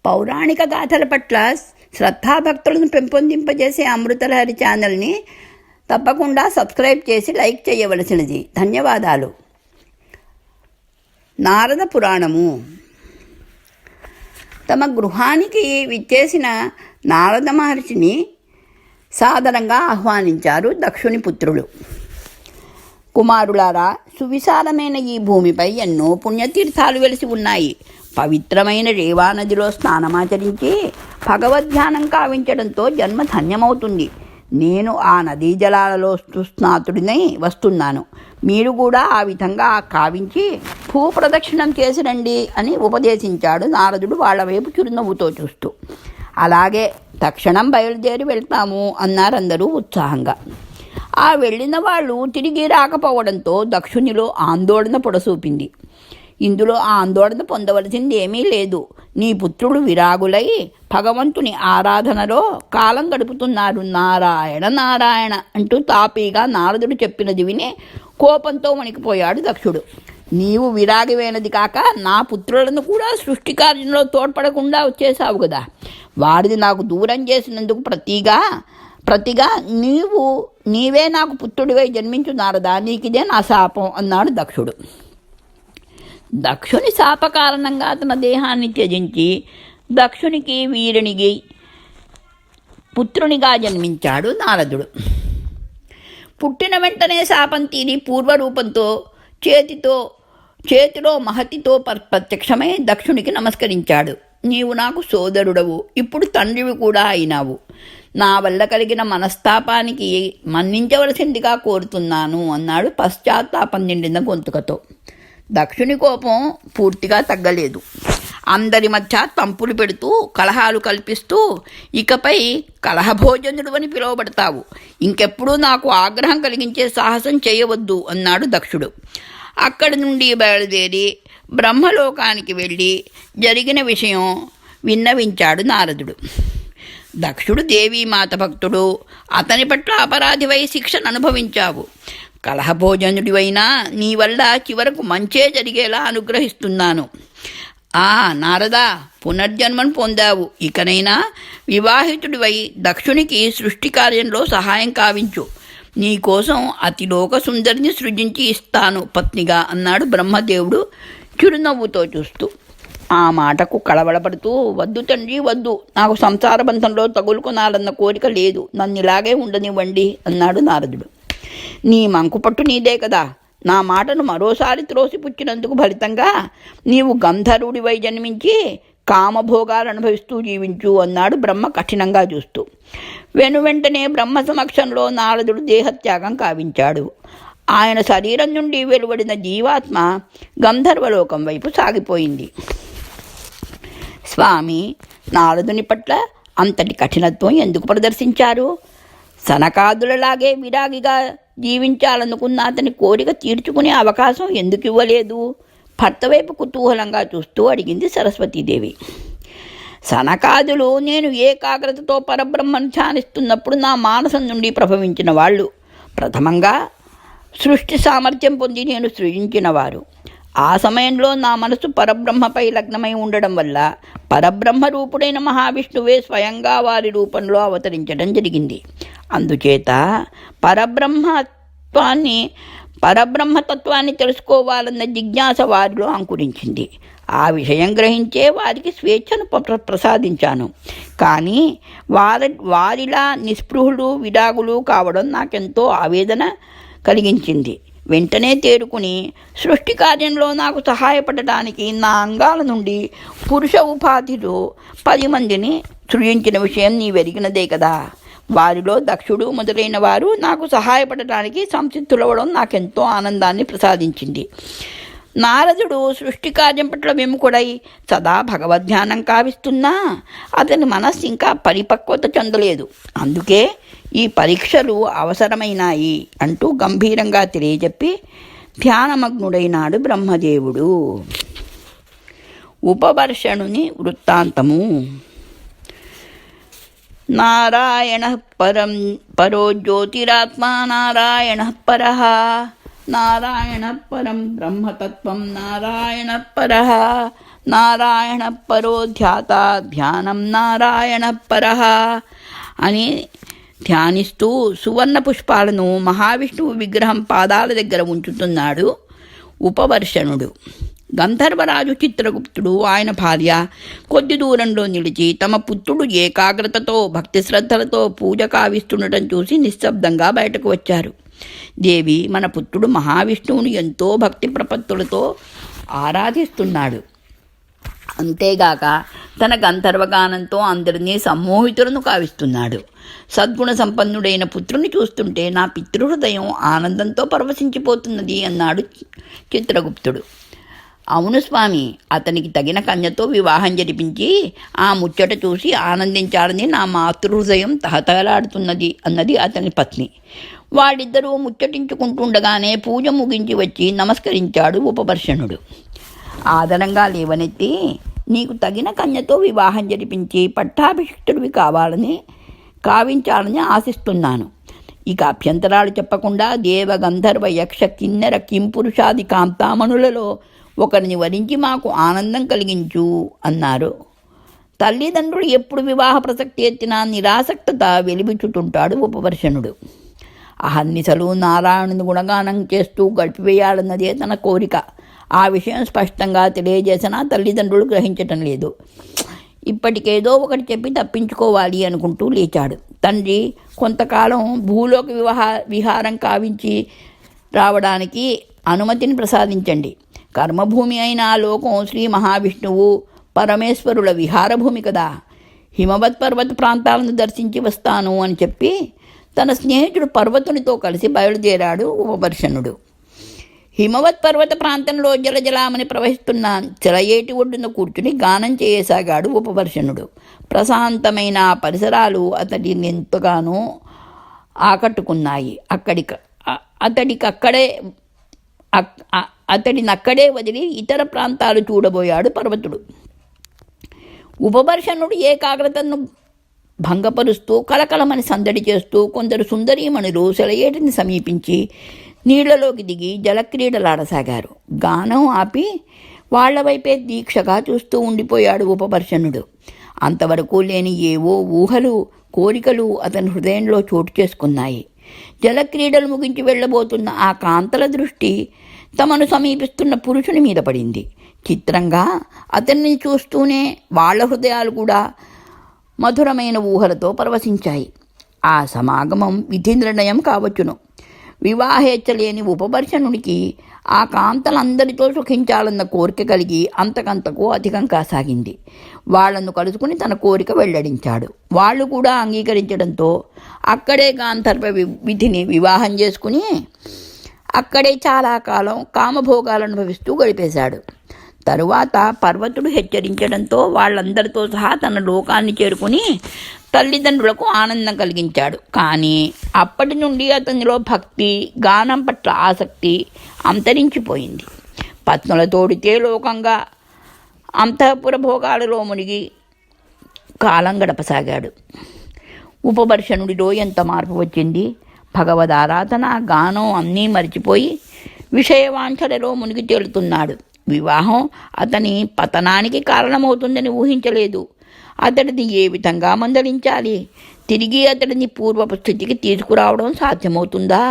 పౌరాణిక గాథల పట్ల శ్రద్ధాభక్తులను పెంపొందింపజేసే అమృతలహరి ఛానల్ని తప్పకుండా సబ్స్క్రైబ్ చేసి లైక్ చేయవలసినది. ధన్యవాదాలు. నారద పురాణము. తమ గృహానికి విచ్చేసిన నారద మహర్షిని సాదరంగా ఆహ్వానించారు దక్షుని పుత్రులు. కుమారులారా, సువిశాలమైన ఈ భూమిపై ఎన్నో పుణ్యతీర్థాలు వెలిసి ఉన్నాయి. పవిత్రమైన రేవా నదిలో స్నానమాచరించి భగవద్ధ్యానం కావించడంతో జన్మ ధన్యమవుతుంది. నేను ఆ నదీ జలాలలో స్నాతుడినై వస్తున్నాను. మీరు కూడా ఆ విధంగా కావించి భూప్రదక్షిణం చేసి రండి అని ఉపదేశించాడు నారదుడు వాళ్ళ వైపు చిరునవ్వుతో చూస్తూ. అలాగే తక్షణం బయలుదేరి వెళ్తాము అన్నారందరూ ఉత్సాహంగా. ఆ వెళ్ళిన వాళ్ళు తిరిగి రాకపోవడంతో దక్షునిలో ఆందోళన పొడసూపింది. ఇందులో ఆందోళన పొందవలసింది ఏమీ లేదు. నీ పుత్రులు విరాగులై భగవంతుని ఆరాధనలో కాలం గడుపుతున్నారు. నారాయణ నారాయణ అంటూ తాపీగా నారదుడు చెప్పినది విని కోపంతో వణికిపోయాడు దక్షుడు. నీవు విరాగివైనది కాక నా పుత్రులను కూడా సృష్టి కార్యంలో తోడ్పడకుండా వచ్చేసావు కదా. వారిది నాకు దూరం చేసినందుకు ప్రతిగా నీవే నాకు పుత్రుడివై జన్మించు నారదా, నీకిదే నా శాపం అన్నాడు దక్షుడు. దక్షుని శాప కారణంగా తన దేహాన్ని త్యజించి దక్షునికి వీరునికి పుత్రునిగా జన్మించాడు నారదుడు. పుట్టిన వెంటనే శాపం తీరి పూర్వరూపంతో చేతిలో మహతితో ప్రత్యక్షమై దక్షునికి నమస్కరించాడు. నీవు నాకు సోదరుడవు, ఇప్పుడు తండ్రివి కూడా అయినావు. నా వల్ల కలిగిన మనస్తాపానికి మన్నించవలసిందిగా కోరుతున్నాను అన్నాడు పశ్చాత్తాపం నిండిన గొంతుకతో. దక్షుని కోపం పూర్తిగా తగ్గలేదు. అందరి మధ్య తంపులు పెడుతూ కలహాలు కల్పిస్తూ ఇకపై కలహభోజనుడు అని పిలువబడతావు. ఇంకెప్పుడూ నాకు ఆగ్రహం కలిగించే సాహసం చేయవద్దు అన్నాడు దక్షుడు. అక్కడి నుండి బయలుదేరి బ్రహ్మలోకానికి వెళ్ళి జరిగిన విషయం విన్నవించాడు నారదుడు. దక్షుడు దేవీమాత భక్తుడు. అతని పట్ల అపరాధివై శిక్షను అనుభవించావు. కలహభోజనుడివైనా నీ వల్ల చివరకు మంచే జరిగేలా అనుగ్రహిస్తున్నాను. నారదా, పునర్జన్మను పొందావు. ఇకనైనా వివాహితుడివై దక్షునికి సృష్టి కార్యంలో సహాయం కావించు. నీకోసం అతిలోక సుందరిని సృజించి ఇస్తాను పత్నిగా అన్నాడు బ్రహ్మదేవుడు చిరునవ్వుతో చూస్తూ. ఆ మాటకు కళవళపడుతూ, వద్దు తండ్రి వద్దు, నాకు సంసార బంధంలో తగులుకొనాలన్న కోరిక లేదు, నన్ను ఇలాగే ఉండనివ్వండి అన్నాడు నారదుడు. నీ మంకుపట్టు నీదే కదా. నా మాటను మరోసారి త్రోసిపుచ్చినందుకు ఫలితంగా నీవు గంధర్వుడివై జన్మించి కామభోగాలు అనుభవిస్తూ జీవించు అన్నాడు బ్రహ్మ కఠినంగా చూస్తూ. వెనువెంటనే బ్రహ్మ సమక్షంలో నారదుడు దేహత్యాగం కావించాడు. ఆయన శరీరం నుండి వెలువడిన జీవాత్మ గంధర్వలోకం వైపు సాగిపోయింది. స్వామి, నారదుని పట్ల అంతటి కఠినత్వం ఎందుకు ప్రదర్శించారు? సనకాదులలాగే విరాగిగా జీవించాలనుకున్న అతని కోరిక తీర్చుకునే అవకాశం ఎందుకు ఇవ్వలేదు? భర్త వైపు కుతూహలంగా చూస్తూ అడిగింది సరస్వతీదేవి. సనకాదులు నేను ఏకాగ్రతతో పరబ్రహ్మను ధ్యానిస్తున్నప్పుడు నా మానసం నుండి ప్రభవించిన వాళ్ళు. ప్రథమంగా సృష్టి సామర్థ్యం పొంది నేను సృజించిన వారు. ఆ సమయంలో నా మనసు పరబ్రహ్మపై లగ్నమై ఉండడం వల్ల పరబ్రహ్మ రూపుడైన మహావిష్ణువే స్వయంగా వారి రూపంలో అవతరించడం జరిగింది. అందుచేత పరబ్రహ్మతత్వాన్ని తెలుసుకోవాలన్న జిజ్ఞాస వారిలో అంకురించింది. ఆ విషయం గ్రహించే వారికి స్వేచ్ఛను ప్రసాదించాను. కానీ వారిలా నిస్పృహులు విరాగులు కావడం నాకెంతో ఆవేదన కలిగించింది. వెంటనే తేరుకుని సృష్టి కార్యంలో నాకు సహాయపడటానికి నా అంగాల నుండి పురుష ఉపాధిలో 10 మందిని సృజించిన విషయం నీవెరిగినదే కదా. వారిలో దక్షుడు మొదలైన వారు నాకు సహాయపడటానికి సంసిద్ధులవడం నాకెంతో ఆనందాన్ని ప్రసాదించింది. నారదుడు సృష్టి కార్యం పట్ల విముఖుడై సదా భగవద్ధ్యానం కావిస్తున్నా అతని మనస్సు ఇంకా పరిపక్వత చెందలేదు. అందుకే ఈ పరీక్షలు అవసరమైనాయి అంటూ గంభీరంగా తెలియజెప్పి ధ్యానమగ్నుడైనాడు బ్రహ్మదేవుడు. ఉపవర్షణుని వృత్తాంతము. నారాయణ పరో జ్యోతిరాత్మా నారాయణ పరః నారాయణ పరం బ్రహ్మతత్వం నారాయణ పరః నారాయణ పరో ధ్యాత ధ్యానం నారాయణ పరః అని ధ్యానిస్తూ సువర్ణ పుష్పాలను మహావిష్ణువు విగ్రహం పాదాల దగ్గర ఉంచుతున్నాడు ఉపవర్షణుడు. గంధర్వరాజు చిత్రగుప్తుడు ఆయన భార్య కొద్ది దూరంలో నిలిచి తమ పుత్రుడు ఏకాగ్రతతో భక్తి శ్రద్ధలతో పూజ కావిస్తుండటం చూసి నిశ్శబ్దంగా బయటకు వచ్చారు. దేవి, మన పుత్రుడు మహావిష్ణువుని ఎంతో భక్తి ప్రపత్తులతో ఆరాధిస్తున్నాడు. అంతేగాక తన గంధర్వగానంతో అందరినీ సమ్మోహితులను కావిస్తున్నాడు. సద్గుణ సంపన్నుడైన పుత్రుని చూస్తుంటే నా పితృహృదయం ఆనందంతో పరవశించిపోతున్నది అన్నాడు చిత్రగుప్తుడు. అవును స్వామి, అతనికి తగిన కన్యతో వివాహం జరిపించి ఆ ముచ్చట చూసి ఆనందించాలని నా మాతృహృదయం తహతహలాడుతున్నది అన్నది అతని పత్ని. వాళ్ళిద్దరూ ముచ్చటించుకుంటుండగానే పూజ ముగించి వచ్చి నమస్కరించాడు ఉపవర్షణుడు. ఆదరంగా లేవనెత్తి, నీకు తగిన కన్యతో వివాహం జరిపించి పట్టాభిషిక్తుడివి కావించాలని ఆశిస్తున్నాను. ఇక అభ్యంతరాలు చెప్పకుండా దేవ గంధర్వ యక్ష కిన్నెర కింపురుషాది కాంతామణులలో ఒకరిని వరించి మాకు ఆనందం కలిగించు అన్నారు. తల్లిదండ్రులు ఎప్పుడు వివాహ ప్రసక్తి ఎత్తినా నిరాసక్తత వెలిబిచ్చుతుంటాడు ఉపవర్షణుడు. అహర్నిశలు నారాయణుని గుణగానం చేస్తూ గడిపివేయాలన్నదే తన కోరిక. ఆ విషయం స్పష్టంగా తెలియజేసినా తల్లిదండ్రులు గ్రహించటం లేదు. ఇప్పటికేదో ఒకటి చెప్పి తప్పించుకోవాలి అనుకుంటూ లేచాడు. తండ్రి, కొంతకాలం భూలోక విహారం కావించి రావడానికి అనుమతిని ప్రసాదించండి. కర్మభూమి అయిన ఆ లోకం శ్రీ మహావిష్ణువు పరమేశ్వరుల విహారభూమి కదా. హిమవత్ పర్వత ప్రాంతాలను దర్శించి వస్తాను అని చెప్పి తన స్నేహితుడు పర్వతునితో కలిసి బయలుదేరాడు ఉపవర్షణుడు. హిమవత్ పర్వత ప్రాంతంలో జలజలామని ప్రవహిస్తున్న చెలయేటి ఒడ్డున కూర్చుని గానం చేయసాగాడు ఉపవర్షణుడు. ప్రశాంతమైన పరిసరాలు అతడిని ఎంతగానో ఆకట్టుకున్నాయి. అతడినక్కడే వదిలి ఇతర ప్రాంతాలు చూడబోయాడు పర్వతుడు. ఉపవర్షణుడు ఏకాగ్రతను భంగపరుస్తూ కలకలమని సందడి చేస్తూ కొందరు సుందరీమణులు సెలయేటిని సమీపించి నీళ్లలోకి దిగి జలక్రీడలాడసాగారు. గానం ఆపి వాళ్ల వైపే దీక్షగా చూస్తూ ఉండిపోయాడు ఉపవర్షణుడు. అంతవరకు లేని ఏవో ఊహలు, కోరికలు అతని హృదయంలో చోటు చేసుకున్నాయి. జలక్రీడలు ముగించి వెళ్ళబోతున్న ఆ కాంతల దృష్టి తమను సమీపిస్తున్న పురుషుని మీద పడింది. చిత్రంగా అతన్ని చూస్తూనే వాళ్ళ హృదయాలు కూడా మధురమైన ఊహలతో పరవశించాయి. ఆ సమాగమం విధి నిర్ణయం కావచ్చును. వివాహేచ్ఛలేని ఉపవర్షణునికి ఆ కాంతలందరితో సుఖించాలన్న కోరిక కలిగి అంతకంతకు అధికం కాసాగింది. వాళ్లను కలుసుకుని తన కోరిక వెల్లడించాడు. వాళ్ళు కూడా అంగీకరించడంతో అక్కడే గాంధర్వ విధిని వివాహం చేసుకుని అక్కడే చాలా కాలం కామభోగాలను అనుభవిస్తూ గడిపేశాడు. తరువాత పర్వతుడు హెచ్చరించడంతో వాళ్ళందరితో సహా తన లోకాన్ని చేరుకుని తల్లిదండ్రులకు ఆనందం కలిగించాడు. కానీ అప్పటి నుండి అతనిలో భక్తి, గానం పట్ల ఆసక్తి అంతరించిపోయింది. పత్నుల తోడితే లోకంగా అంతఃపుర భోగాలలో మునిగి కాలం గడపసాగాడు. ఉపవర్షణుడిలో ఎంత మార్పు వచ్చింది! భగవద్ ఆరాధన, గానం అన్నీ మరిచిపోయి విషయవాంఛలలో మునిగి తేలుతున్నాడు. వివాహం అతని పతనానికి కారణమవుతుందని ఊహించలేదు. అతడిని ఏ విధంగా మందలించాలి? తిరిగి అతడిని పూర్వపు స్థితికి తీసుకురావడం సాధ్యమవుతుందా?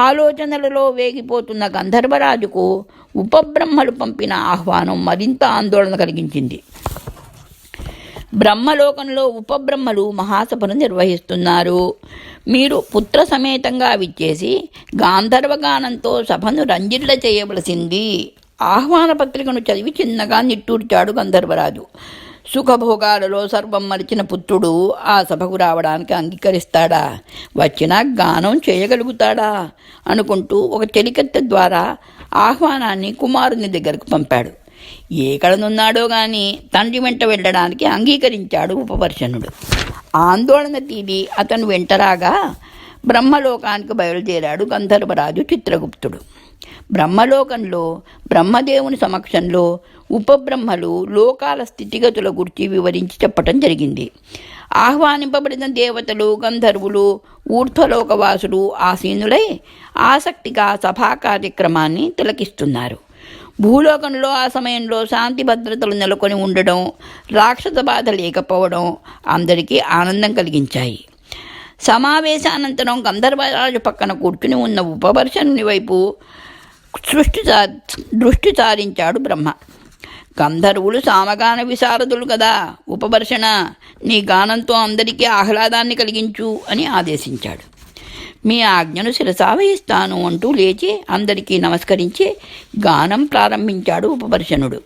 ఆలోచనలలో వేగిపోతున్న గంధర్వరాజుకు ఉపబ్రహ్మలు పంపిన ఆహ్వానం మరింత ఆందోళన కలిగించింది. బ్రహ్మలోకంలో ఉపబ్రహ్మలు మహాసభను నిర్వహిస్తున్నారు. మీరు పుత్ర సమేతంగా విచ్చేసి గాంధర్వగానంతో సభను రంజిల్ల చేయవలసింది. ఆహ్వాన పత్రికను చదివి చిన్నగా నిట్టూర్చాడు గంధర్వరాజు. సుఖభోగాలలో సర్వం మరిచిన పుత్రుడు ఆ సభకు రావడానికి అంగీకరిస్తాడా? వచ్చినా గానం చేయగలుగుతాడా అనుకుంటూ ఒక చెలికత్తె ద్వారా ఆహ్వానాన్ని కుమారుని దగ్గరకు పంపాడు. ఎక్కడనున్నాడో గాని తండ్రి వెంట వెళ్ళడానికి అంగీకరించాడు ఉపవర్షణుడు. ఆందోళన తీరి అతను వెంటరాగా బ్రహ్మలోకానికి బయలుదేరాడు గంధర్వరాజు చిత్రగుప్తుడు. బ్రహ్మలోకంలో బ్రహ్మదేవుని సమక్షంలో ఉపబ్రహ్మలు లోకాల స్థితిగతుల గురించి వివరించి చెప్పటం జరిగింది. ఆహ్వానింపబడిన దేవతలు, గంధర్వులు, ఊర్ధ్వలోకవాసులు ఆసీనులై ఆసక్తిగా సభా కార్యక్రమాన్ని తిలకిస్తున్నారు. భూలోకంలో ఆ సమయంలో శాంతి భద్రతలు నెలకొని ఉండడం, రాక్షస బాధ లేకపోవడం అందరికీ ఆనందం కలిగించాయి. సమావేశానంతరం గంధర్వరాజు పక్కన కూర్చుని ఉన్న ఉపవర్షణుని వైపు దృష్టి సారించాడు బ్రహ్మ. గంధర్వులు సామగాన విశారదులు కదా, ఉపవర్షణ నీ గానంతో అందరికీ ఆహ్లాదాన్ని కలిగించు అని ఆదేశించాడు. మీ ఆజ్ఞను శిరసావహిస్తాను అంటూ లేచి అందరికీ నమస్కరించి గానం ప్రారంభించాడు ఉపవర్షణుడు.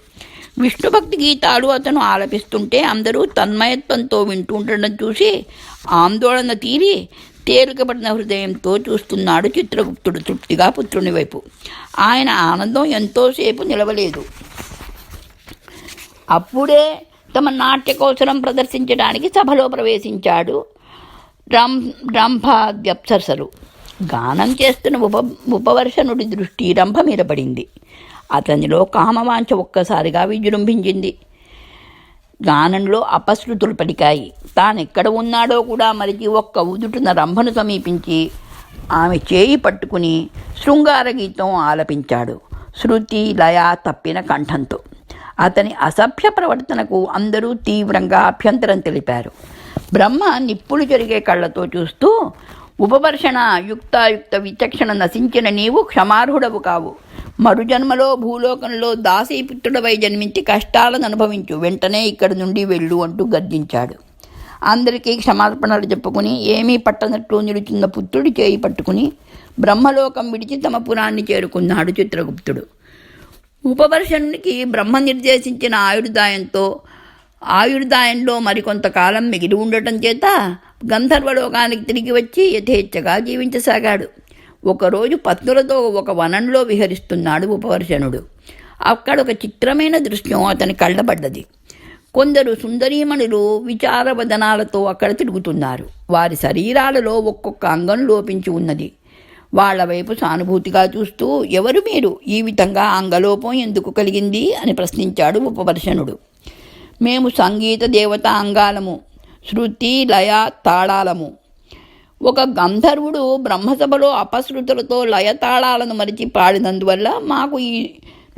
విష్ణుభక్తి గీతాలు అతను ఆలపిస్తుంటే అందరూ తన్మయత్వంతో వింటూ ఉండడం చూసి ఆందోళన తీరి తేలికపడిన హృదయంతో చూస్తున్నాడు చిత్రగుప్తుడు తృప్తిగా పుత్రుని వైపు. ఆయన ఆనందం ఎంతోసేపు నిలవలేదు. అప్పుడే తమ నాట్యకౌశలం ప్రదర్శించడానికి సభలో ప్రవేశించాడు రంభాద్యప్సరసలు. గానం చేస్తున్న ఉపవర్షణుడి దృష్టి రంభ మీద పడింది. అతనిలో కామవాంఛ ఒక్కసారిగా విజృంభించింది. గానంలో అపశృతులు పలికాయి. తానెక్కడ ఉన్నాడో కూడా మరిచి ఒక్క ఉదుటున రంభను సమీపించి ఆమె చేయి పట్టుకుని శృంగార గీతం ఆలపించాడు, శృతి లయ తప్పిన కంఠంతో. అతని అసభ్య ప్రవర్తనకు అందరూ తీవ్రంగా అభ్యంతరం తెలిపారు. బ్రహ్మ నిప్పులు జరిగే కళ్ళతో చూస్తూ, ఉపవర్షణ, యుక్తాయుక్త విచక్షణ నశించిన నీవు క్షమార్హుడవు కావు. మరుజన్మలో భూలోకంలో దాసీపుత్రుడవై జన్మించి కష్టాలను అనుభవించు, వెంటనే ఇక్కడి నుండి వెళ్ళు అంటూ గర్జించాడు. అందరికీ క్షమార్పణలు చెప్పుకుని ఏమీ పట్టనట్టు నిలుచున్న పుత్రుడి చేయి పట్టుకుని బ్రహ్మలోకం విడిచి తమ పురాన్ని చేరుకున్నాడు చిత్రగుప్తుడు. ఉపవర్షణునికి బ్రహ్మ నిర్దేశించిన ఆయుర్దాయంలో మరికొంతకాలం మిగిలి ఉండటం చేత గంధర్వలోకానికి తిరిగి వచ్చి యథేచ్ఛగా జీవించసాగాడు. ఒకరోజు పత్నులతో ఒక వనంలో విహరిస్తున్నాడు ఉపవర్షణుడు. అక్కడ ఒక చిత్రమైన దృశ్యం అతని కళ్ళబడ్డది. కొందరు సుందరీమణులు విచారవదనాలతో అక్కడ తిరుగుతున్నారు. వారి శరీరాలలో ఒక్కొక్క అంగం లోపించి ఉన్నది. వాళ్ల వైపు సానుభూతిగా చూస్తూ, ఎవరు మీరు? ఈ విధంగా అంగలోపం ఎందుకు కలిగింది అని ప్రశ్నించాడు ఉపవర్షణుడు. మేము సంగీత దేవత అంగాలము, శృతి లయ తాళాలము. ఒక గంధర్వుడు బ్రహ్మసభలో అపశృతులతో లయతాళాలను మరిచి పాడినందువల్ల మాకు ఈ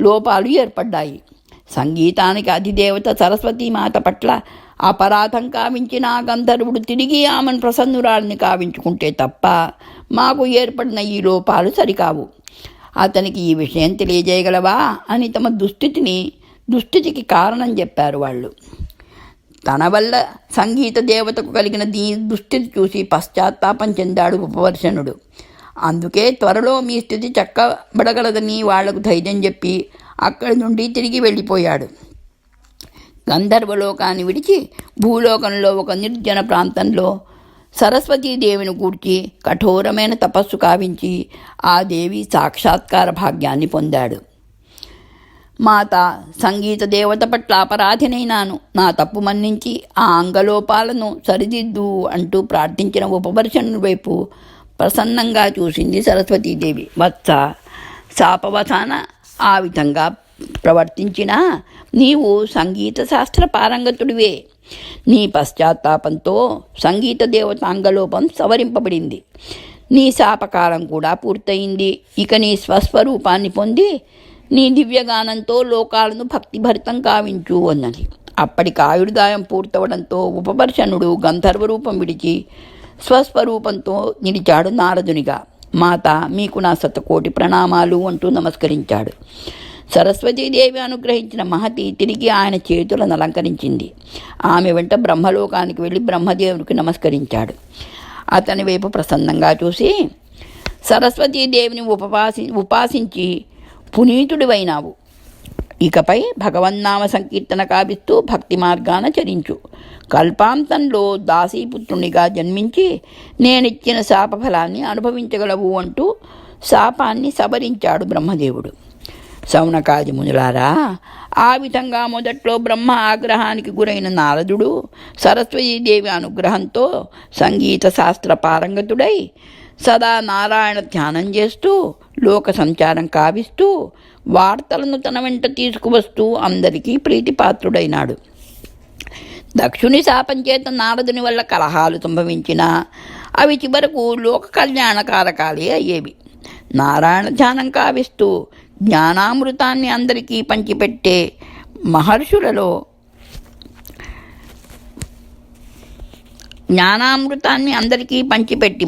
లోపాలు ఏర్పడ్డాయి. సంగీతానికి అధిదేవత సరస్వతీమాత పట్ల అపరాధం కావించిన ఆ గంధర్వుడు తిరిగి ఆమెను ప్రసన్నురాలిని కావించుకుంటే తప్ప మాకు ఏర్పడిన ఈ లోపాలు సరికావు. అతనికి ఈ విషయం తెలియజేయగలవా అని తమ దుస్థితికి కారణం చెప్పారు వాళ్ళు. తన వల్ల సంగీత దేవతకు కలిగిన దుస్థితి చూసి పశ్చాత్తాపం చెందాడు ఉపవర్షణుడు. అందుకే త్వరలో మీ స్థితి చక్కబడగలదని వాళ్లకు ధైర్యం చెప్పి అక్కడి నుండి తిరిగి వెళ్ళిపోయాడు. గంధర్వలోకాన్ని విడిచి భూలోకంలో ఒక నిర్జన ప్రాంతంలో సరస్వతీదేవిని గూర్చి కఠోరమైన తపస్సు కావించి ఆ దేవి సాక్షాత్కార భాగ్యాన్ని పొందాడు. మాత, సంగీత దేవత పట్ల అపరాధినైనాను, నా తప్పు మన్నించి ఆ అంగలోపాలను సరిదిద్దు అంటూ ప్రార్థించిన ఉపవర్షణుని వైపు ప్రసన్నంగా చూసింది సరస్వతీదేవి. వత్స, శాపవసాన ఆ విధంగా ప్రవర్తించినా నీవు సంగీత శాస్త్ర పారంగతుడివే. నీ పశ్చాత్తాపంతో సంగీత దేవత అంగలోపం సవరింపబడింది. నీ శాపకాలం కూడా పూర్తయింది. ఇక నీ స్వస్వరూపాన్ని పొంది నీ దివ్యగానంతో లోకాలను భక్తిభరితం కావించు అన్నది. అప్పటికి ఆయుర్దాయం పూర్తవడంతో ఉపవర్షణుడు గంధర్వరూపం విడిచి స్వస్వరూపంతో నిలిచాడు నారదునిగా. మాత, మీకు నా శతకోటి ప్రణామాలు అంటూ నమస్కరించాడు. సరస్వతీదేవి అనుగ్రహించిన మహతి తిరిగి ఆయన చేతులను అలంకరించింది. ఆమె వెంట బ్రహ్మలోకానికి వెళ్ళి బ్రహ్మదేవునికి నమస్కరించాడు. అతని వైపు ప్రసన్నంగా చూసి, సరస్వతీదేవిని ఉపాసించి పునీతుడివైనావు. ఇకపై భగవన్నామ సంకీర్తన కావిస్తూ భక్తి మార్గాన చరించు. కల్పాంతంలో దాసీపుత్రునిగా జన్మించి నేనిచ్చిన శాపఫలాన్ని అనుభవించగలవు అంటూ శాపాన్ని సవరించాడు బ్రహ్మదేవుడు. శౌనకాది మునులారా, ఆ విధంగా మొదట్లో బ్రహ్మ ఆగ్రహానికి గురైన నారదుడు సరస్వతీదేవి అనుగ్రహంతో సంగీత శాస్త్ర పారంగతుడై సదా నారాయణ ధ్యానం చేస్తూ లోక సంచారం కావిస్తూ వార్తలను తన వెంట తీసుకువస్తూ అందరికీ ప్రీతిపాత్రుడైనాడు. దక్షుని శాపం చేత నారదుని వల్ల కలహాలు సంభవించినా అవి చివరకు లోక కళ్యాణకారకాలే అయ్యేవి. నారాయణ ధ్యానం కావిస్తూ జ్ఞానామృతాన్ని అందరికీ పంచిపెట్టే మహర్షులలో జ్ఞానామృతాన్ని అందరికీ పంచిపెట్టి